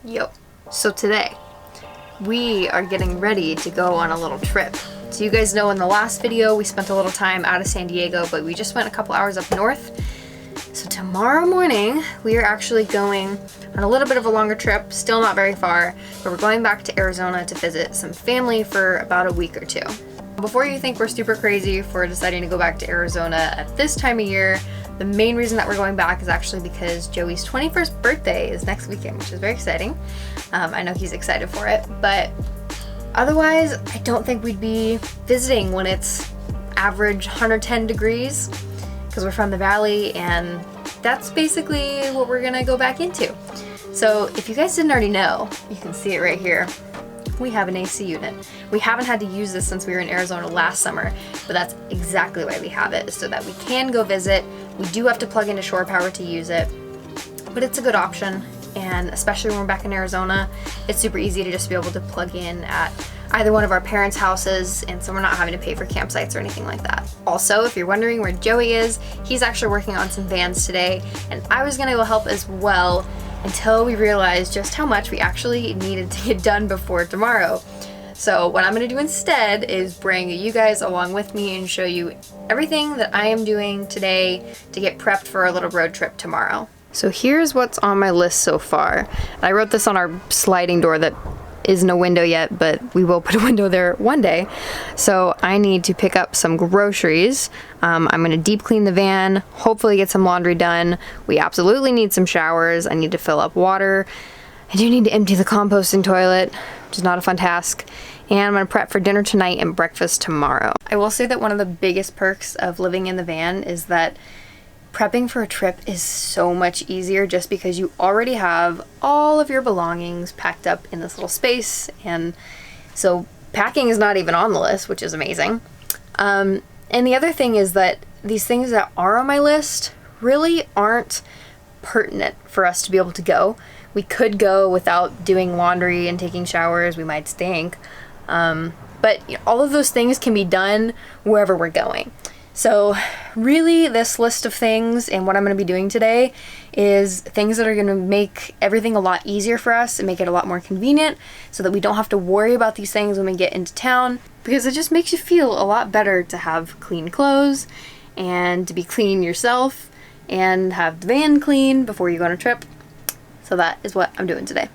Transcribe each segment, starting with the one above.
Yo. So today, we are getting ready to go on a little trip. So you guys know in the last video, we spent a little time out of San Diego, but we just went a couple hours up north. So tomorrow morning, we are actually going on a little bit of a longer trip, still not very far, but we're going back to Arizona to visit some family for about a week or two. Before you think we're super crazy for deciding to go back to Arizona at this time of year, the main reason that we're going back is actually because Joey's 21st birthday is next weekend, which is very exciting. I know he's excited for it, but otherwise, I don't think we'd be visiting when it's average 110 degrees because we're from the valley, and that's basically what we're gonna go back into. So if you guys didn't already know, you can see it right here. We have an AC unit. We haven't had to use this since we were in Arizona last summer, but that's exactly why we have it, so that we can go visit. We do have to plug into shore power to use it, but it's a good option, and especially when we're back in Arizona, it's super easy to just be able to plug in at either one of our parents' houses, and so we're not having to pay for campsites or anything like that. Also, if you're wondering where Joey is, he's actually working on some vans today, and I was gonna go help as well until we realized just how much we actually needed to get done before tomorrow. So what I'm gonna do instead is bring you guys along with me and show you everything that I am doing today to get prepped for our little road trip tomorrow. So here's what's on my list so far. I wrote this on our sliding door that isn't a window yet, but we will put a window there one day. So I need to pick up some groceries. I'm gonna deep clean the van, hopefully get some laundry done. We absolutely need some showers. I need to fill up water. I do need to empty the composting toilet, which is not a fun task. And I'm gonna prep for dinner tonight and breakfast tomorrow. I will say that one of the biggest perks of living in the van is that prepping for a trip is so much easier just because you already have all of your belongings packed up in this little space, and so packing is not even on the list, which is amazing. And the other thing is that these things that are on my list really aren't pertinent for us to be able to go. We could go without doing laundry and taking showers, we might stink, but all of those things can be done wherever we're going. So really this list of things and what I'm going to be doing today is things that are going to make everything a lot easier for us and make it a lot more convenient so that we don't have to worry about these things when we get into town, because it just makes you feel a lot better to have clean clothes and to be clean yourself and have the van clean before you go on a trip. So that is what I'm doing today.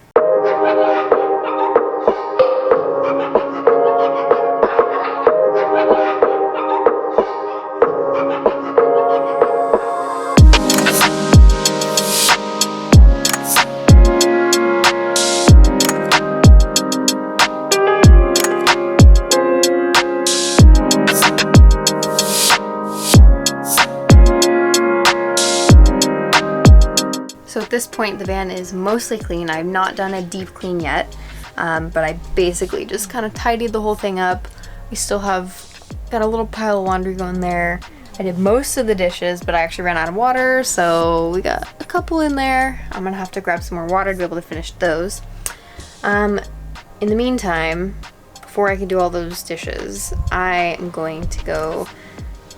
So at this point, the van is mostly clean. I've not done a deep clean yet, but I basically just kind of tidied the whole thing up. We still have got a little pile of laundry going there. I did most of the dishes, but I actually ran out of water, so we got a couple in there. I'm gonna have to grab some more water to be able to finish those. In the meantime, before I can do all those dishes, I am going to go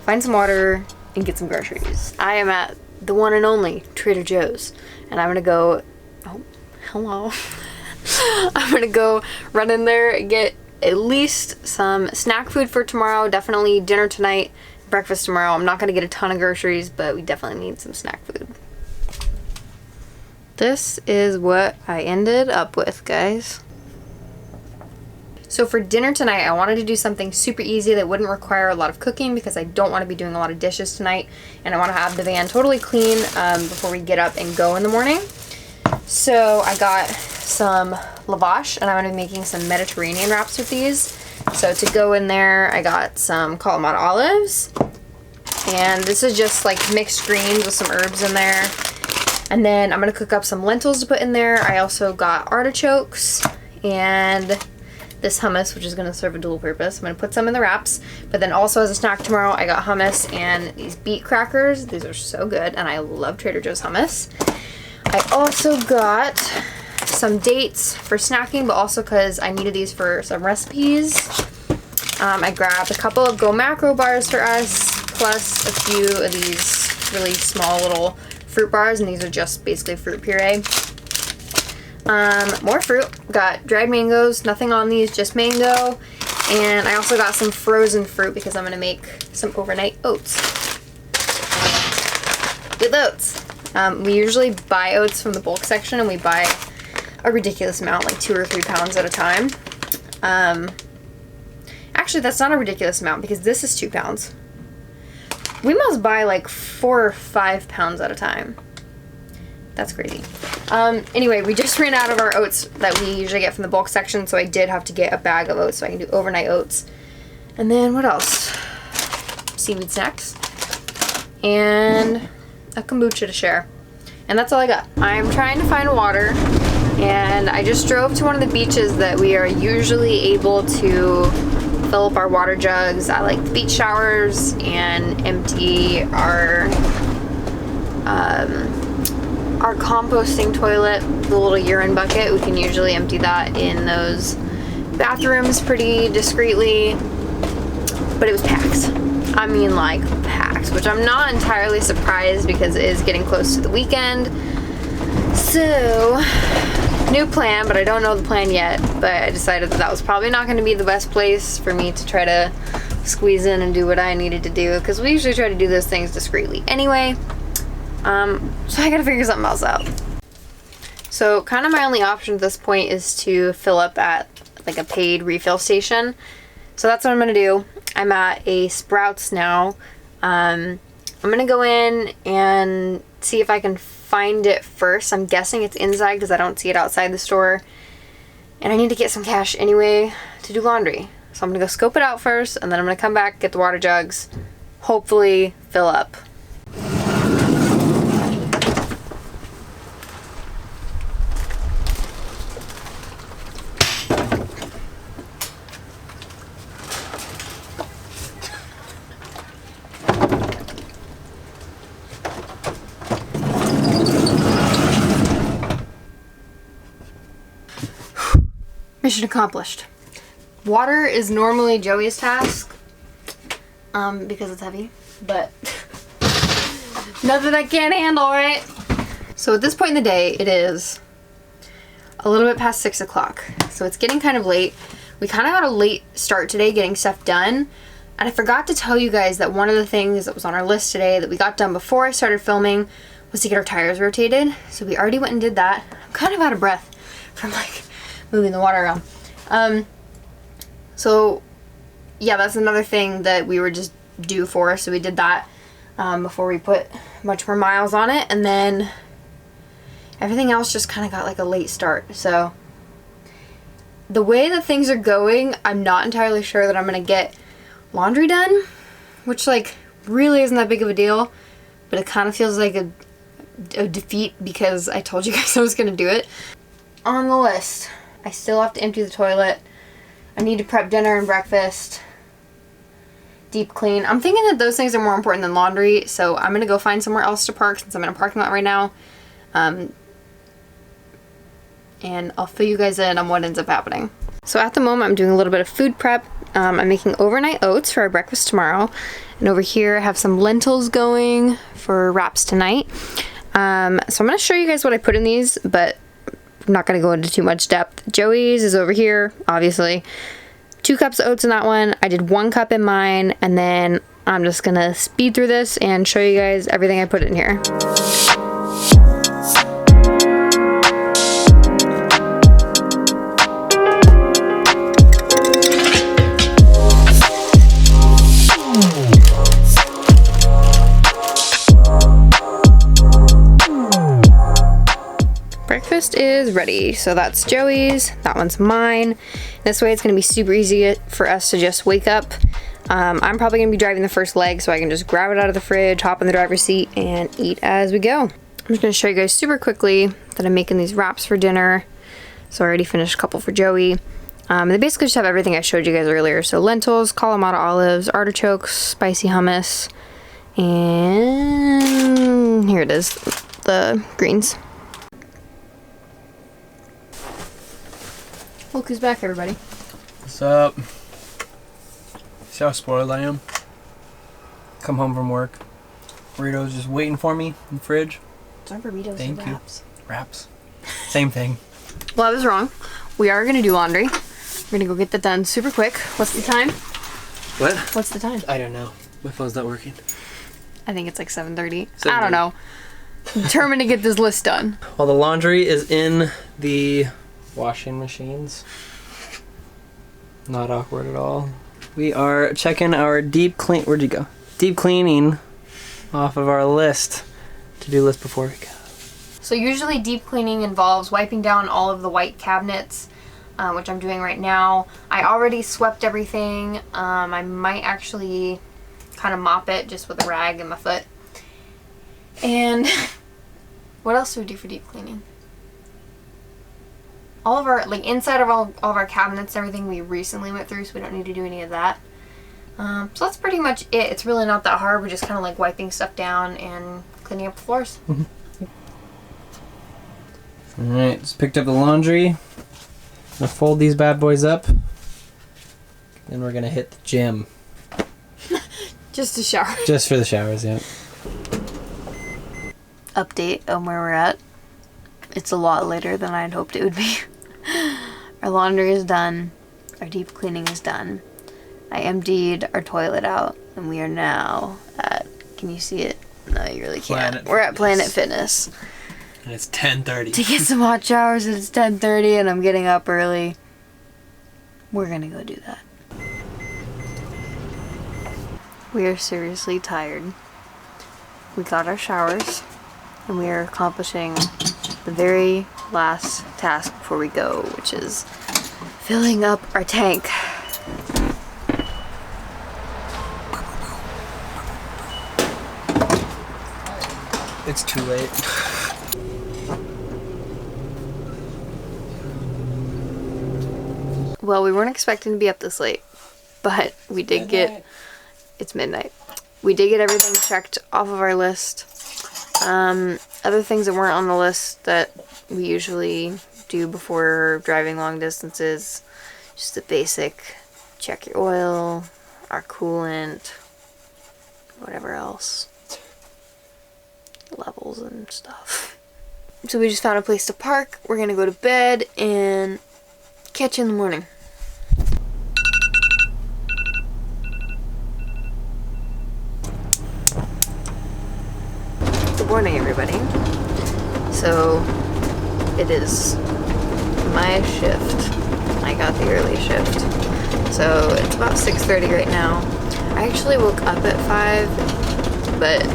find some water and get some groceries. I am at the one and only Trader Joe's, and I'm gonna go, oh, hello. I'm gonna go run in there and get at least some snack food for tomorrow, definitely dinner tonight, breakfast tomorrow. I'm not gonna get a ton of groceries, but we definitely need some snack food. This is what I ended up with, guys. So for dinner tonight, I wanted to do something super easy that wouldn't require a lot of cooking because I don't want to be doing a lot of dishes tonight, and I want to have the van totally clean before we get up and go in the morning. So I got some lavash, and I'm going to be making some Mediterranean wraps with these. So to go in there, I got some Kalamata olives, and this is just like mixed greens with some herbs in there. And then I'm going to cook up some lentils to put in there. I also got artichokes and this hummus, which is going to serve a dual purpose. I'm going to put some in the wraps, but then also as a snack tomorrow, I got hummus and these beet crackers. These are so good, and I love Trader Joe's hummus. I also got some dates for snacking, but also because I needed these for some recipes. I grabbed a couple of Go Macro bars for us, plus a few of these really small little fruit bars, and these are just basically fruit puree. More fruit. Got dried mangoes, nothing on these, just mango. And I also got some frozen fruit because I'm gonna make some overnight oats. With oats. We usually buy oats from the bulk section, and we buy a ridiculous amount, like 2 or 3 pounds at a time. Actually, that's not a ridiculous amount because this is 2 pounds. We must buy like 4 or 5 pounds at a time. That's crazy. Anyway, we just ran out of our oats that we usually get from the bulk section, so I did have to get a bag of oats so I can do overnight oats. And then what else? Seaweed snacks. And a kombucha to share. And that's all I got. I'm trying to find water, and I just drove to one of the beaches that we are usually able to fill up our water jugs at, like the beach showers, and empty our composting toilet, the little urine bucket. We can usually empty that in those bathrooms pretty discreetly, but it was packed. I mean, like packed, which I'm not entirely surprised because it is getting close to the weekend. So, new plan, but I don't know the plan yet, but I decided that was probably not going to be the best place for me to try to squeeze in and do what I needed to do, because we usually try to do those things discreetly anyway. So I gotta figure something else out. So kind of my only option at this point is to fill up at like a paid refill station. So that's what I'm gonna do. I'm at a Sprouts now. I'm gonna go in and see if I can find it first. I'm guessing it's inside because I don't see it outside the store. And I need to get some cash anyway to do laundry. So I'm gonna go scope it out first, and then I'm gonna come back, get the water jugs, hopefully fill up. Mission accomplished. Water is normally Joey's task, because it's heavy, but nothing I can't handle, right? So at this point in the day, it is a little bit past 6 o'clock. So it's getting kind of late. We kind of got a late start today getting stuff done. And I forgot to tell you guys that one of the things that was on our list today that we got done before I started filming was to get our tires rotated. So we already went and did that. I'm kind of out of breath from like moving the water around. So yeah, that's another thing that we were just due for. So we did that before we put much more miles on it. And then everything else just kind of got like a late start. So the way that things are going, I'm not entirely sure that I'm going to get laundry done, which like really isn't that big of a deal, but it kind of feels like a defeat because I told you guys I was going to do it. On the list, I still have to empty the toilet. I need to prep dinner and breakfast. Deep clean. I'm thinking that those things are more important than laundry, so I'm going to go find somewhere else to park since I'm in a parking lot right now. And I'll fill you guys in on what ends up happening. So at the moment, I'm doing a little bit of food prep. I'm making overnight oats for our breakfast tomorrow. And over here, I have some lentils going for wraps tonight. So I'm going to show you guys what I put in these, but I'm not going to go into too much depth. Joey's is over here, obviously. 2 cups of oats in that one. I did 1 cup in mine, and then I'm just going to speed through this and show you guys everything I put in here. Breakfast is ready. So that's Joey's, that one's mine. This way it's going to be super easy for us to just wake up. I'm probably going to be driving the first leg, so I can just grab it out of the fridge, hop in the driver's seat, and eat as we go. I'm just going to show you guys super quickly that I'm making these wraps for dinner. So I already finished a couple for Joey. They basically just have everything I showed you guys earlier. So lentils, Kalamata olives, artichokes, spicy hummus, and here it is, the greens. Look who's back, everybody. What's up? See how spoiled I am? Come home from work. Burritos just waiting for me in the fridge. It's not burritos, Thank they're you. wraps. Wraps. Same thing. Well, I was wrong. We are gonna do laundry. We're gonna go get that done super quick. What's the time? What? What's the time? I don't know. My phone's not working. I think it's like 7:30. I don't know. Determined to get this list done. Well, the laundry is in the washing machines. Not awkward at all. We are checking our deep clean. Where'd you go? Deep cleaning off of our list. To-do list before we go. So usually deep cleaning involves wiping down all of the white cabinets, which I'm doing right now. I already swept everything. I might actually kind of mop it just with a rag and my foot. And what else do we do for deep cleaning? All of our, like inside of all of our cabinets and everything we recently went through, so we don't need to do any of that. So that's pretty much it. It's really not that hard. We're just kind of like wiping stuff down and cleaning up the floors. Alright, just picked up the laundry. I'm gonna fold these bad boys up. Then we're gonna hit the gym. Just a shower. Just for the showers, yeah. Update on where we're at. It's a lot later than I'd hoped it would be. Our laundry is done. Our deep cleaning is done. I emptied our toilet out, and we are now at, can you see it? No, you really can't. We're at Planet Fitness. And it's 10:30. To get some hot showers, and it's 10:30, and I'm getting up early. We're gonna go do that. We are seriously tired. We got our showers, and we are accomplishing the very last task before we go, which is filling up our tank. It's too late. Well, we weren't expecting to be up this late, but we did get, it's midnight. We did get everything checked off of our list. Other things that weren't on the list that we usually do before driving long distances, just the basic, check your oil, our coolant, whatever else, levels and stuff. So we just found a place to park. We're gonna go to bed and catch you in the morning. Good morning, everybody. So it is my shift. I got the early shift. So it's about 6:30 right now. I actually woke up at 5, but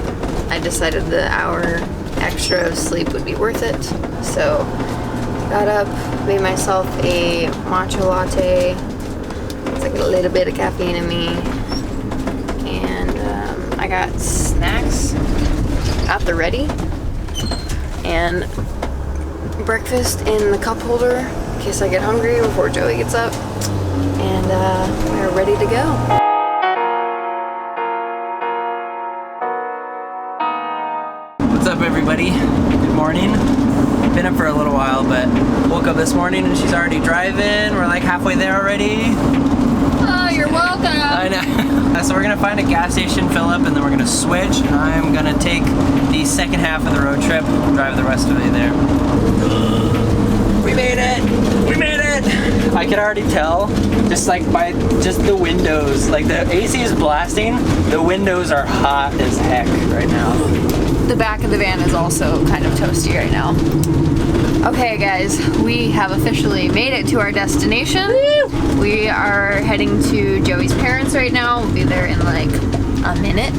I decided the hour extra of sleep would be worth it. So got up, made myself a matcha latte. It's like a little bit of caffeine in me. And I got snacks at the ready. And breakfast in the cup holder in case I get hungry before Joey gets up. And we're ready to go. What's up, everybody? Good morning. Been up for a little while, but woke up this morning and she's already driving. We're like halfway there already. Oh, you're welcome. I know. So we're gonna find a gas station, fill up, and then we're gonna switch. And I'm gonna take the second half of the road trip, drive the rest of it there. We made it! We made it! I can already tell, just like by just the windows. Like the AC is blasting, the windows are hot as heck right now. The back of the van is also kind of toasty right now. Okay guys, we have officially made it to our destination. Woo! We are heading to Joey's parents right now. We'll be there in like a minute.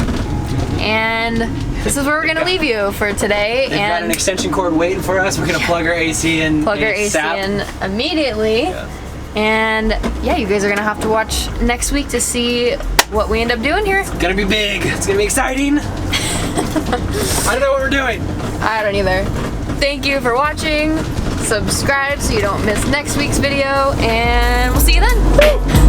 And this is where we're gonna leave you for today. They've got an extension cord waiting for us. We're gonna plug our AC in. Plug our AC in immediately. Yeah. And yeah, you guys are gonna have to watch next week to see what we end up doing here. It's gonna be big. It's gonna be exciting. I don't know what we're doing. I don't either. Thank you for watching. Subscribe so you don't miss next week's video, and we'll see you then. Woo!